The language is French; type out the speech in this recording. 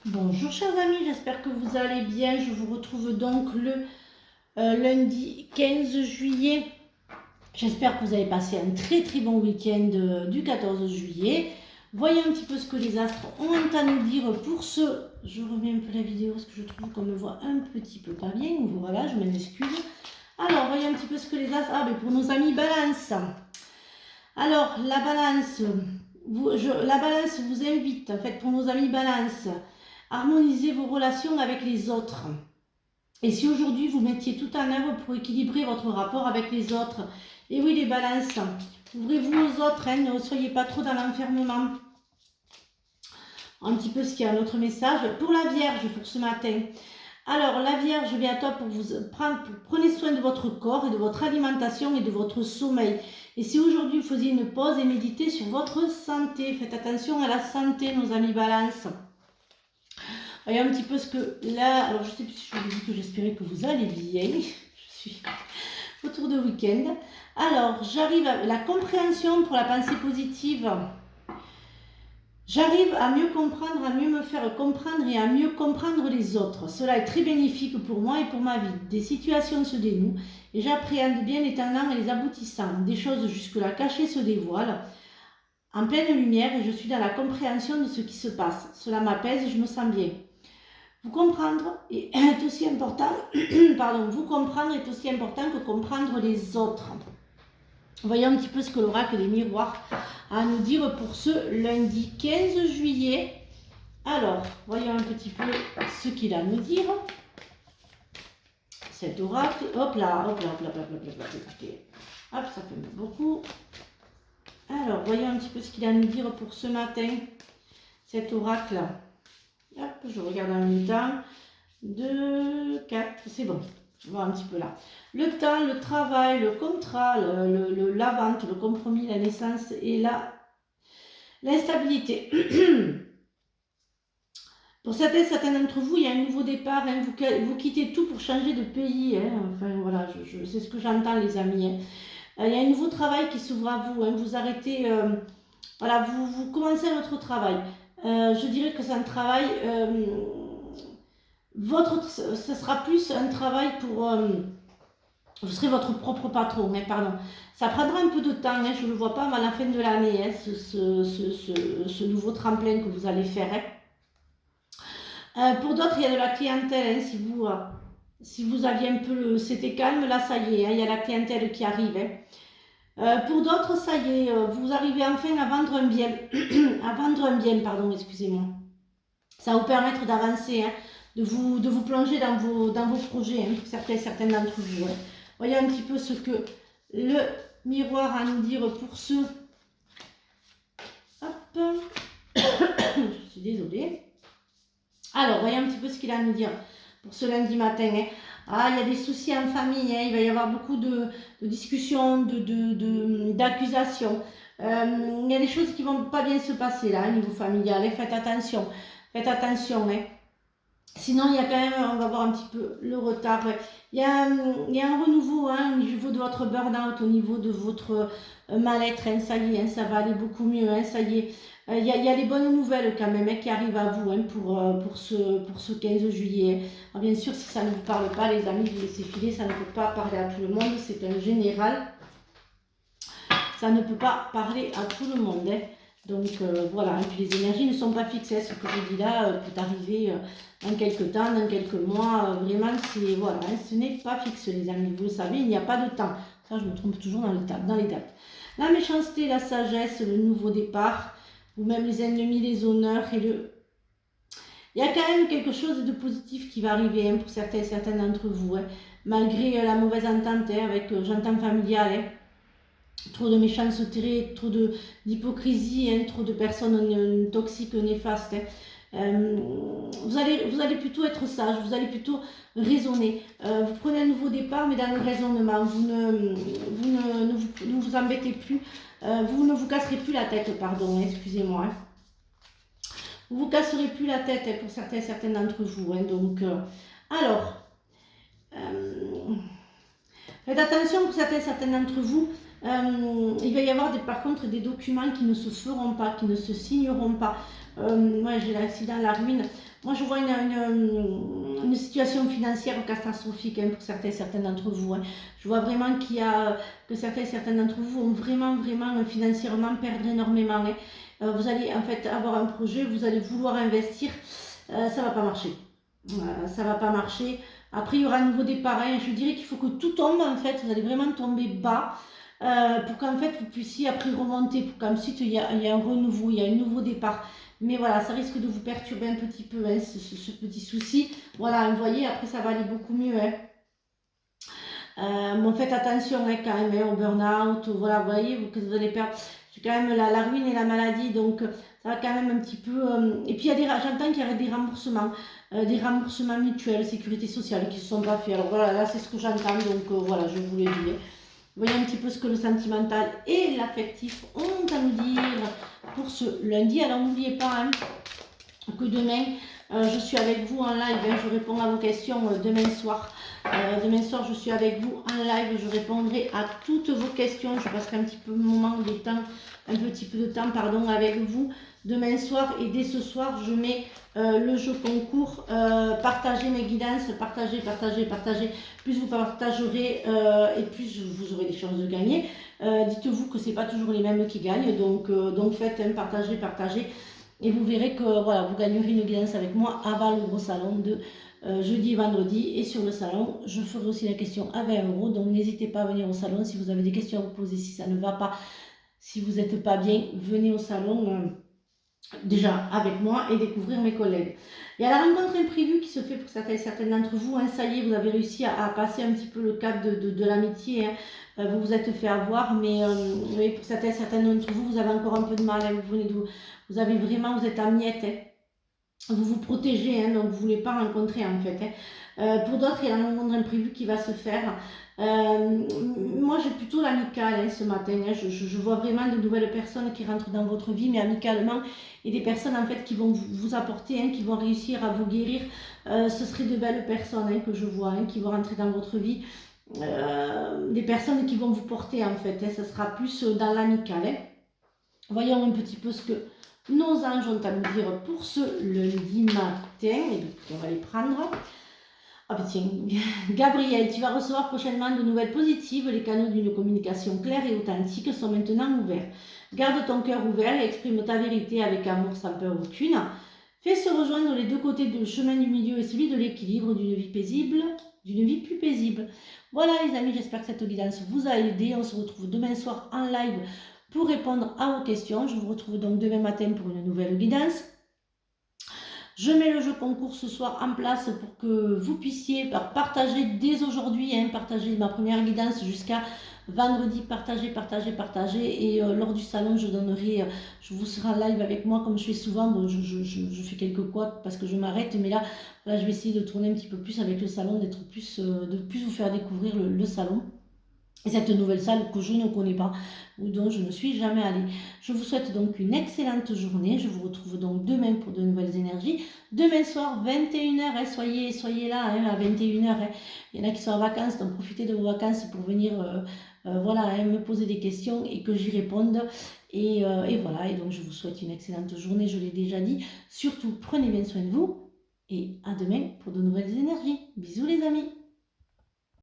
Bonjour chers amis, j'espère que vous allez bien. Je vous retrouve donc le lundi 15 juillet. J'espère que vous avez passé un très bon week-end du 14 juillet. Voyez un petit peu ce que les astres ont à nous dire pour ce... Je remets un peu la vidéo parce que je trouve qu'on me voit un petit peu pas bien. Voilà, je m'en excuse. Alors, voyez un petit peu ce que les astres... Ah, mais pour nos amis Balance. Alors, la Balance, la Balance vous invite, en fait, pour nos amis Balance, harmonisez vos relations avec les autres. Et si aujourd'hui vous mettiez tout en œuvre pour équilibrer votre rapport avec les autres, et oui les balances, ouvrez-vous aux autres, hein, ne soyez pas trop dans l'enfermement. Un petit peu ce qu'il y a notre message. Pour la Vierge, pour ce matin. Alors la Vierge vient à toi pour vous prendre, prenez soin de votre corps et de votre alimentation et de votre sommeil. Et si aujourd'hui vous faisiez une pause et méditez sur votre santé, faites attention à la santé nos amis Balance. Voyez un petit peu ce que là, alors je sais plus si je vous ai dit que j'espérais que vous allez bien, je suis autour de week-end. Alors j'arrive à la compréhension pour la pensée positive. J'arrive à mieux comprendre, à mieux me faire comprendre et à mieux comprendre les autres. Cela est très bénéfique pour moi et pour ma vie. Des situations se dénouent et j'appréhende bien les tenants et les aboutissants. Des choses jusque-là cachées se dévoilent en pleine lumière et je suis dans la compréhension de ce qui se passe. Cela m'apaise et je me sens bien. Vous comprendre est aussi important, vous comprendre est aussi important que comprendre les autres. Voyons un petit peu ce que l'oracle des miroirs a à nous dire pour ce lundi 15 juillet. Alors, voyons un petit peu ce qu'il a à nous dire. Cet oracle, hop là, écoutez, hop, ça fait beaucoup. Alors, voyons un petit peu ce qu'il a à nous dire pour ce matin, cet oracle. Hop, je regarde en même temps. 2, 4, c'est bon. Je vois un petit peu là. Le temps, le travail, le contrat, la vente, le compromis, la naissance et l'instabilité. Pour certains d'entre vous, il y a un nouveau départ. Hein. Vous quittez tout pour changer de pays. Hein. Enfin, voilà, c'est ce que j'entends, les amis. Hein. Il y a un nouveau travail qui s'ouvre à vous. Hein. Vous arrêtez... voilà, vous commencez votre travail. Je dirais que c'est un travail... ce sera plus un travail pour... vous serez votre propre patron, hein, pardon. Ça prendra un peu de temps, hein, je ne le vois pas à la fin de l'année, hein, ce nouveau tremplin que vous allez faire. Hein. Pour d'autres, il y a de la clientèle. Hein, si vous aviez un peu c'était calme, là, ça y est, hein, il y a la clientèle qui arrive. Hein. Pour d'autres, ça y est, vous arrivez enfin à vendre un bien. À vendre un bien, pardon, excusez-moi. Ça va vous permettre d'avancer, hein, de vous plonger dans vos projets, hein, pour certains d'entre vous. Hein. Voyez un petit peu ce que le miroir a à nous dire pour ce... Hop. Je suis désolée. Alors, voyez un petit peu ce qu'il a à nous dire pour ce lundi matin. Hein. Ah, il y a des soucis en famille. Hein. Il va y avoir beaucoup de discussions, d'accusations. Il y a des choses qui ne vont pas bien se passer là, au niveau familial. Hein. Faites attention. Faites attention. Hein. Sinon, il y a quand même, on va voir un petit peu le retard. Il y a un renouveau, hein, au niveau de votre burn-out, au niveau de votre mal-être. Hein, ça y est, hein, ça va aller beaucoup mieux. Hein, ça y est. Il y a les bonnes nouvelles quand même, hein, qui arrivent à vous, hein, pour ce 15 juillet. Alors, bien sûr, si ça ne vous parle pas, les amis, vous laissez filer. Ça ne peut pas parler à tout le monde. C'est un général. Ça ne peut pas parler à tout le monde. Hein. Donc voilà, et puis les énergies ne sont pas fixes. Hein. Ce que je dis là peut arriver dans quelques temps, dans quelques mois. Vraiment, c'est voilà, hein, ce n'est pas fixe, les amis. Vous le savez, il n'y a pas de temps. Ça, je me trompe toujours dans les dates. La méchanceté, la sagesse, le nouveau départ, ou même les ennemis, les honneurs et le... Il y a quand même quelque chose de positif qui va arriver, hein, pour certains d'entre vous. Hein. Malgré la mauvaise entente, hein, avec j'entends familial, hein. Trop de méchanceté, trop d'hypocrisie, hein, trop de personnes toxiques, néfastes. Hein. Vous allez plutôt être sage, vous allez plutôt raisonner. Vous prenez un nouveau départ, mais dans le raisonnement. Vous ne vous embêtez plus. Vous ne vous casserez plus la tête, pardon, hein, excusez-moi. Hein. Vous ne vous casserez plus la tête, hein, pour certains d'entre vous. Hein, donc, alors, faites attention pour certains d'entre vous. Il va y avoir par contre des documents qui ne se feront pas, qui ne se signeront pas. Ouais, j'ai l'accident, la ruine. Moi, je vois une situation financière catastrophique hein, pour certains d'entre vous. Hein. Je vois vraiment que certains d'entre vous vont vraiment financièrement perdre énormément. Hein. Vous allez en fait avoir un projet, vous allez vouloir investir, ça va pas marcher. Ça va pas marcher. Après, il y aura un nouveau départ. Hein. Je dirais qu'il faut que tout tombe en fait. Vous allez vraiment tomber bas pour qu'en fait vous puissiez après remonter. Pour qu'ensuite il y a un renouveau, il y a un nouveau départ. Mais voilà, ça risque de vous perturber un petit peu, hein, ce petit souci. Voilà, vous voyez, après ça va aller beaucoup mieux. Hein. Bon, faites attention hein, quand même hein, au burn-out. Voilà, vous voyez, vous allez perdre. J'ai quand même la ruine et la maladie, donc ça va quand même un petit peu. Et puis j'entends qu'il y a des remboursements mutuels, sécurité sociale qui ne se sont pas faits. Alors voilà, là c'est ce que j'entends, donc voilà, je vous le dis. Voyez un petit peu ce que le sentimental et l'affectif ont à nous dire pour ce lundi. Alors n'oubliez pas hein, que demain, je suis avec vous en live. Hein, je réponds à vos questions demain soir. Demain soir, je suis avec vous en live. Je répondrai à toutes vos questions. Je passerai un petit peu de temps pardon, avec vous demain soir. Et dès ce soir, je mets le jeu concours. Partagez mes guidances. Partagez. Plus vous partagerez et plus vous aurez des chances de gagner. Dites-vous que ce n'est pas toujours les mêmes qui gagnent. Donc faites un partagez. Et vous verrez que voilà, vous gagnerez une guidance avec moi avant le gros salon de jeudi et vendredi. Et sur le salon, je ferai aussi la question à 20 €. Donc n'hésitez pas à venir au salon si vous avez des questions à vous poser, si ça ne va pas, si vous n'êtes pas bien, venez au salon déjà avec moi et découvrir mes collègues. Il y a la rencontre imprévue qui se fait pour certains d'entre vous. Hein, ça y est, vous avez réussi à passer un petit peu le cap de l'amitié. Hein. Vous vous êtes fait avoir, mais pour certains d'entre vous, vous avez encore un peu de mal. Hein, vous êtes à miettes. Hein. Vous vous protégez, hein, donc vous ne voulez pas rencontrer en fait. Hein. Pour d'autres, il y a la rencontre imprévue qui va se faire. Moi, j'ai plutôt l'amical hein, ce matin. Hein. Je vois vraiment de nouvelles personnes qui rentrent dans votre vie, mais amicalement, et des personnes en fait qui vont vous apporter, hein, qui vont réussir à vous guérir. Ce seraient de belles personnes hein, que je vois, hein, qui vont rentrer dans votre vie. Des personnes qui vont vous porter en fait. Hein. Ça sera plus dans l'amical. Hein. Voyons un petit peu ce que nos anges ont à nous dire pour ce lundi matin. Et on va les prendre. Ah ben tiens, Gabriel, tu vas recevoir prochainement de nouvelles positives. Les canaux d'une communication claire et authentique sont maintenant ouverts. Garde ton cœur ouvert et exprime ta vérité avec amour sans peur aucune. Fais se rejoindre les deux côtés du chemin du milieu et celui de l'équilibre d'une vie paisible, d'une vie plus paisible. Voilà les amis, j'espère que cette guidance vous a aidé. On se retrouve demain soir en live pour répondre à vos questions. Je vous retrouve donc demain matin pour une nouvelle guidance. Je mets le jeu concours ce soir en place pour que vous puissiez partager dès aujourd'hui, hein, partager ma première guidance jusqu'à vendredi, partager. Et lors du salon, je vous serai en live avec moi comme je fais souvent. Bon, je fais quelques couacs parce que je m'arrête, mais là, je vais essayer de tourner un petit peu plus avec le salon, de plus vous faire découvrir le salon. Et cette nouvelle salle que je ne connais pas ou dont je ne suis jamais allée. Je vous souhaite donc une excellente journée. Je vous retrouve donc demain pour de nouvelles énergies. Demain soir, 21h, hein, soyez là hein, à 21h. Hein. Il y en a qui sont en vacances, donc profitez de vos vacances pour venir voilà, hein, me poser des questions et que j'y réponde. Et voilà, et donc je vous souhaite une excellente journée, je l'ai déjà dit. Surtout, prenez bien soin de vous et à demain pour de nouvelles énergies. Bisous les amis.